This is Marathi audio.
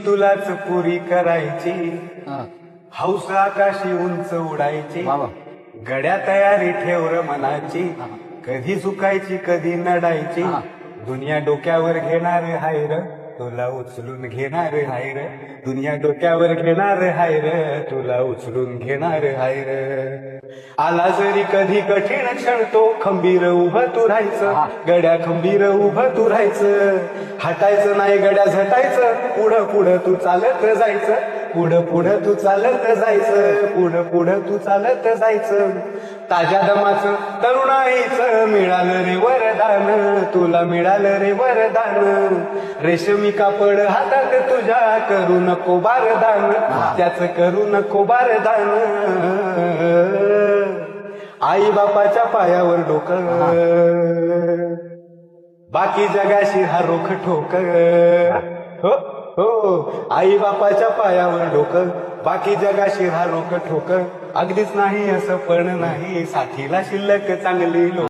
तुलाच पुरी करायची, हौस आकाशी उंच उडायची, गड्या तयारी ठेव र मनाची, कधी झुकायची कधी नडायची, दुनिया डोक्यावर घेणार हाय र, तुला उचलून घेणार हाय र, दुनिया डोक्यावर घेणार हाय र, तुला उचलून घेणार हाय र. आला जरी कधी कठीण क्षण तो खंबीर उभं तू राहायचं, गड्या खंबीर उभं तू राहायचं, हटायचं नाही गड्या झटायचं, पुढं पुढं तू चालत जायचं, पुढं पुढं तू चालत जायचं, पुढं पुढं तू चालत जायचं. ताज्या दमाचं तरुणाईचं मिळालं रे वरदान, तुला मिळालं रे वरदान, रेशमी कापड हातात तुझ्या करू नको बारदान, त्याचं करू नको बारदान. आई बापाच्या पायावर डोकं, बाकी जगाशी हा रोख ठोक. हो हो, आई बापाच्या पायावर डोकं, बाकी जगाशी हा रोख ठोक. अगदीच नाही असं पण नाही, साथीला शिल्लक चांगली लोक.